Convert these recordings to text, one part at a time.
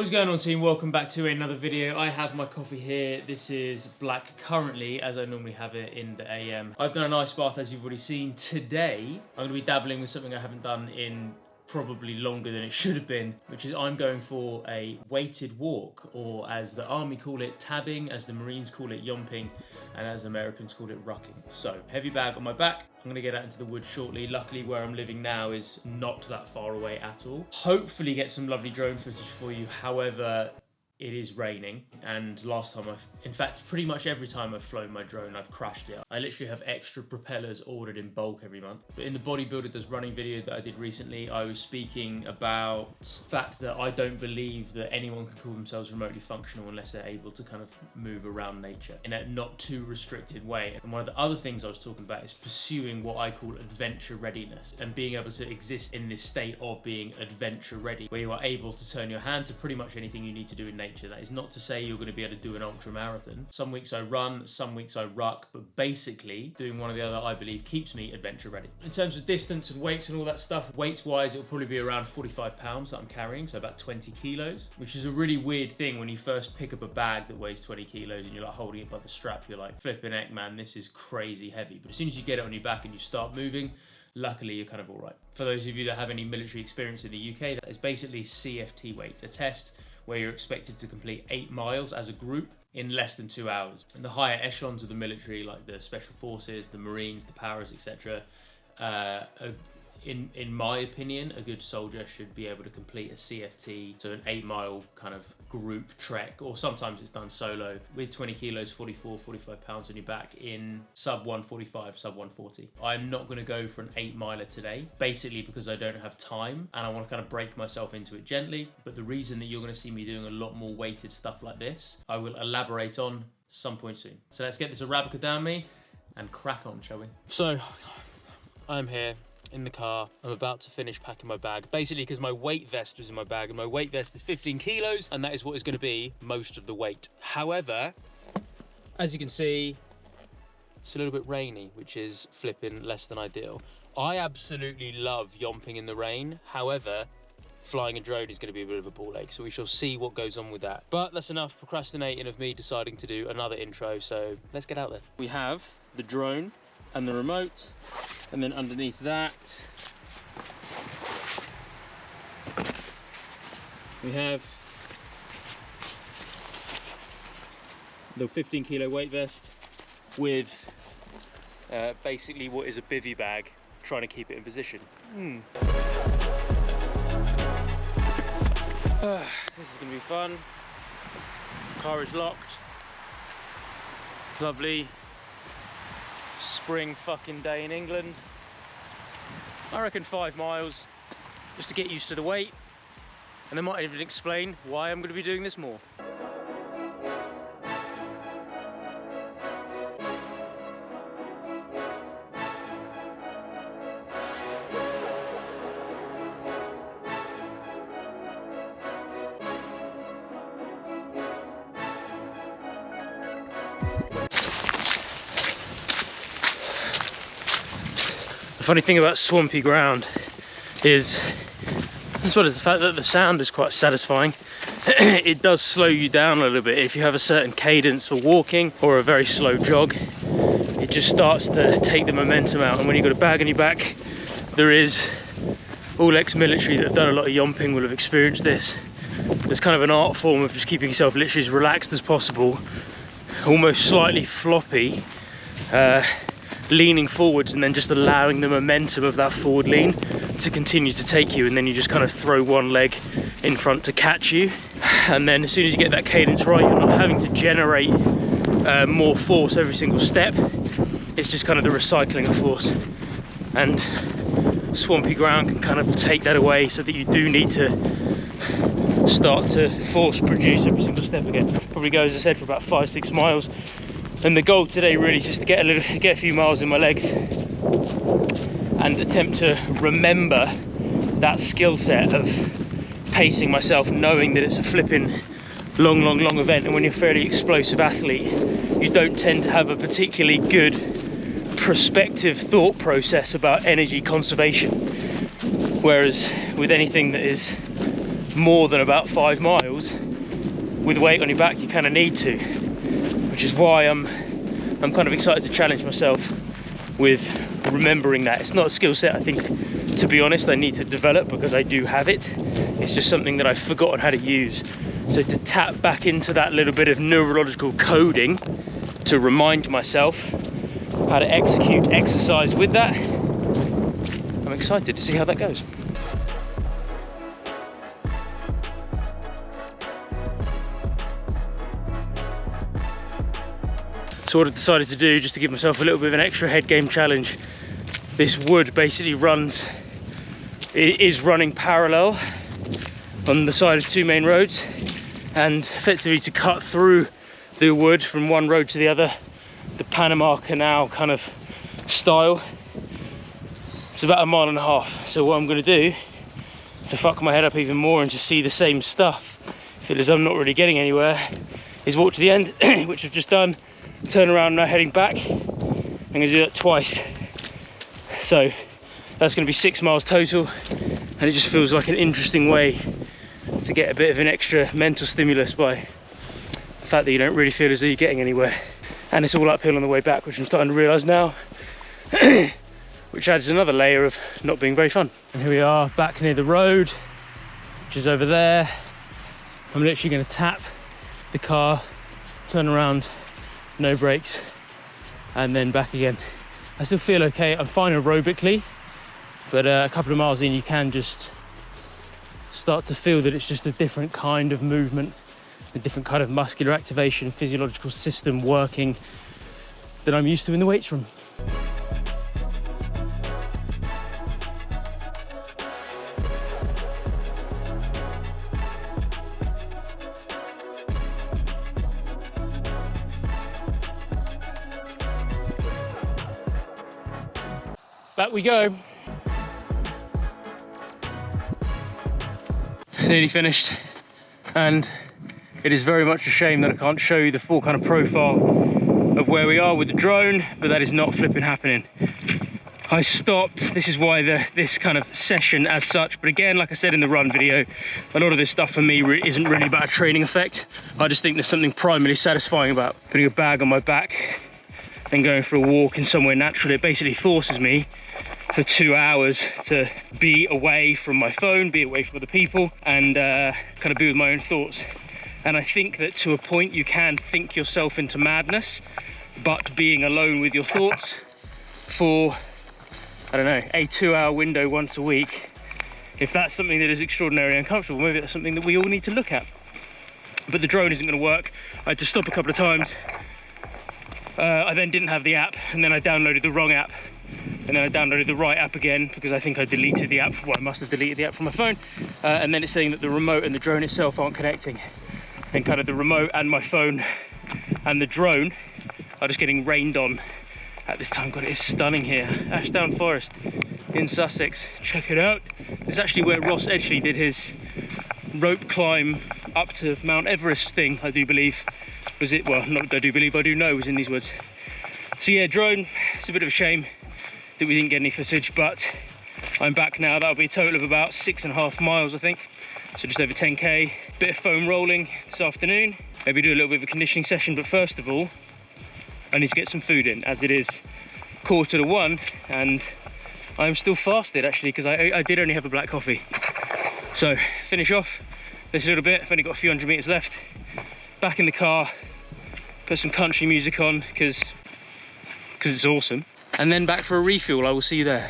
What's going on, team? Welcome back to another video. I have my coffee here. This is black currently, as I normally have it in the AM. I've done an ice bath, as you've already seen. Today, I'm going to be dabbling with something I haven't done in probably longer than it should have been, which is I'm going for a weighted walk, or as the army call it, tabbing, as the Marines call it, yomping, and as Americans call it, rucking. So, heavy bag on my back. I'm going to get out into the woods shortly. Luckily, where I'm living now is not that far away at all. Hopefully get some lovely drone footage for you. However, it is raining, and last time in fact, pretty much every time I've flown my drone, I've crashed it. I literally have extra propellers ordered in bulk every month. But in the Bodybuilder Does Running video that I did recently, I was speaking about the fact that I don't believe that anyone can call themselves remotely functional unless they're able to kind of move around nature in a not too restricted way. And one of the other things I was talking about is pursuing what I call adventure readiness, and being able to exist in this state of being adventure ready, where you are able to turn your hand to pretty much anything you need to do in nature. That is not to say you're going to be able to do an ultra marathon. Some weeks I run, some weeks I ruck, but basically doing one or the other, I believe, keeps me adventure ready. In terms of distance and weights and all that stuff, weights wise, it'll probably be around 45 pounds that I'm carrying, so about 20 kilos, which is a really weird thing when you first pick up a bag that weighs 20 kilos and you're like holding it by the strap. You're like, flipping heck, man, this is crazy heavy. But as soon as you get it on your back and you start moving, luckily you're kind of all right. For those of you that have any military experience in the UK, that is basically CFT weight, a test where you're expected to complete 8 miles as a group in less than 2 hours. And the higher echelons of the military, like the Special Forces, the Marines, the Paras, etc., in my opinion, a good soldier should be able to complete a CFT, so an 8-mile kind of group trek, or sometimes it's done solo, with 20 kilos, 45 pounds on your back in sub 145, sub 140. I'm not going to go for an 8-miler today, basically because I don't have time and I want to kind of break myself into it gently. But the reason that you're going to see me doing a lot more weighted stuff like this, I will elaborate on some point soon. So let's get this Arabica down me and crack on, shall we? So, I'm here in the car. I'm about to finish packing my bag, basically because my weight vest was in my bag, and my weight vest is 15 kilos, and that is what is going to be most of the weight. However, as you can see, it's a little bit rainy, which is flipping less than ideal. I absolutely love yomping in the rain. However, flying a drone is going to be a bit of a ball ache, so we shall see what goes on with that. But that's enough procrastinating of me deciding to do another intro, so let's get out there. We have the drone and the remote, and then underneath that we have the 15 kilo weight vest with basically what is a bivvy bag, trying to keep it in position. This is going to be fun. Car is locked. Lovely spring fucking day in England. I reckon 5 miles just to get used to the weight, and I might even explain why I'm going to be doing this more. The funny thing about swampy ground is, as well as the fact that the sound is quite satisfying, it does slow you down a little bit. If you have a certain cadence for walking or a very slow jog, it just starts to take the momentum out. And when you've got a bag on your back, there is, all ex-military that have done a lot of yomping will have experienced this. There's kind of an art form of just keeping yourself literally as relaxed as possible, almost slightly floppy, leaning forwards, and then just allowing the momentum of that forward lean to continue to take you, and then you just kind of throw one leg in front to catch you, and then as soon as you get that cadence right, you're not having to generate more force every single step. It's just kind of the recycling of force, and swampy ground can kind of take that away, so that you do need to start to force produce every single step again. Probably go, as I said, for about 5-6 miles. And the goal today really is just to get a few miles in my legs and attempt to remember that skill set of pacing myself, knowing that it's a flipping long event. And when you're a fairly explosive athlete, you don't tend to have a particularly good prospective thought process about energy conservation. Whereas with anything that is more than about 5 miles with weight on your back, you kind of need to, which is why I'm kind of excited to challenge myself with remembering that. It's not a skill set I think, to be honest, I need to develop, because I do have it. It's just something that I've forgotten how to use. So to tap back into that little bit of neurological coding to remind myself how to execute exercise with that, I'm excited to see how that goes. So what I decided to do, just to give myself a little bit of an extra head game challenge, this wood basically is running parallel on the side of 2 main roads, and effectively to cut through the wood from one road to the other, the Panama Canal kind of style. It's about 1.5 miles. So what I'm going to do to fuck my head up even more and to see the same stuff, feel as I'm not really getting anywhere, is walk to the end, which I've just done, turn around now heading back. I'm going to do that twice. So that's going to be 6 miles total, and it just feels like an interesting way to get a bit of an extra mental stimulus by the fact that you don't really feel as though you're getting anywhere. And it's all uphill on the way back, which I'm starting to realise now, which adds another layer of not being very fun. And here we are back near the road, which is over there. I'm literally going to tap the car, turn around, no brakes, and then back again. I still feel okay. I'm fine aerobically, but a couple of miles in, you can just start to feel that it's just a different kind of movement, a different kind of muscular activation, physiological system working that I'm used to in the weights room. Back we go. Nearly finished, and it is very much a shame that I can't show you the full kind of profile of where we are with the drone, but that is not flipping happening. I stopped. This is why this kind of session as such, but again, like I said in the run video, a lot of this stuff for me isn't really about a training effect. I just think there's something primarily satisfying about putting a bag on my back and going for a walk in somewhere natural. It basically forces me for 2 hours to be away from my phone, be away from other people, and kind of be with my own thoughts. And I think that to a point you can think yourself into madness, but being alone with your thoughts for, I don't know, a 2-hour window once a week, if that's something that is extraordinarily uncomfortable, maybe that's something that we all need to look at. But the drone isn't going to work. I had to stop a couple of times. I then didn't have the app, and then I downloaded the wrong app, and then I downloaded the right app again, because I think I deleted the app. Well, I must have deleted the app from my phone, and then it's saying that the remote and the drone itself aren't connecting, and kind of the remote and my phone and the drone are just getting rained on at this time. God, it is stunning here. Ashdown Forest in Sussex, check it out. It's actually where Ross Edgley did his rope climb up to Mount Everest thing, I do believe. Was it? Well, not I do believe, I do know, was in these woods. So yeah, drone, it's a bit of a shame that we didn't get any footage, but I'm back now. That'll be a total of about 6.5 miles, I think. So just over 10k. Bit of foam rolling this afternoon. Maybe do a little bit of a conditioning session, but first of all, I need to get some food in, as it is 1:45, and I'm still fasted actually, because I did only have a black coffee. So finish off this little bit. I've only got a few hundred meters left. Back in the car, put some country music on because it's awesome, and then back for a refuel. I will see you there.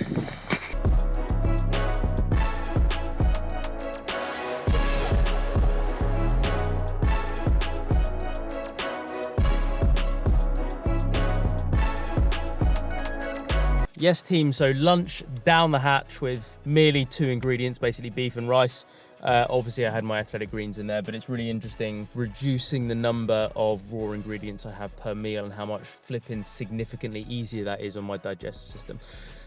Yes team, so lunch down the hatch with merely 2 ingredients, basically beef and rice. Obviously I had my athletic greens in there, but it's really interesting reducing the number of raw ingredients I have per meal and how much flipping significantly easier that is on my digestive system.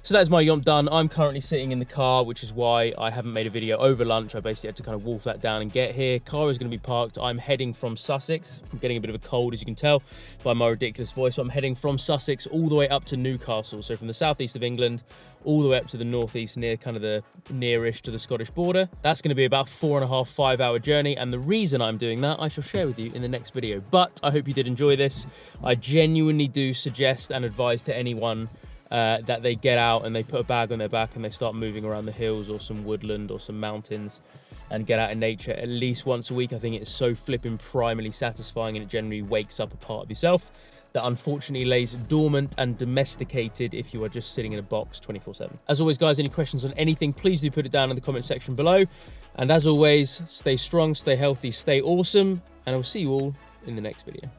So that's my Yomp done. I'm currently sitting in the car, which is why I haven't made a video over lunch. I basically had to kind of wolf that down and get here. Car is going to be parked. I'm heading from Sussex. I'm getting a bit of a cold, as you can tell by my ridiculous voice. So I'm heading from Sussex all the way up to Newcastle. So from the southeast of England, all the way up to the northeast, near kind of the nearish to the Scottish border. That's going to be about 4.5, 5 hour journey. And the reason I'm doing that, I shall share with you in the next video. But I hope you did enjoy this. I genuinely do suggest and advise to anyone that they get out and they put a bag on their back and they start moving around the hills or some woodland or some mountains and get out in nature at least once a week. I think it's so flipping primarily satisfying, and it generally wakes up a part of yourself that unfortunately lays dormant and domesticated if you are just sitting in a box 24/7. As always, guys, any questions on anything, please do put it down in the comment section below. And as always, stay strong, stay healthy, stay awesome, and I will see you all in the next video.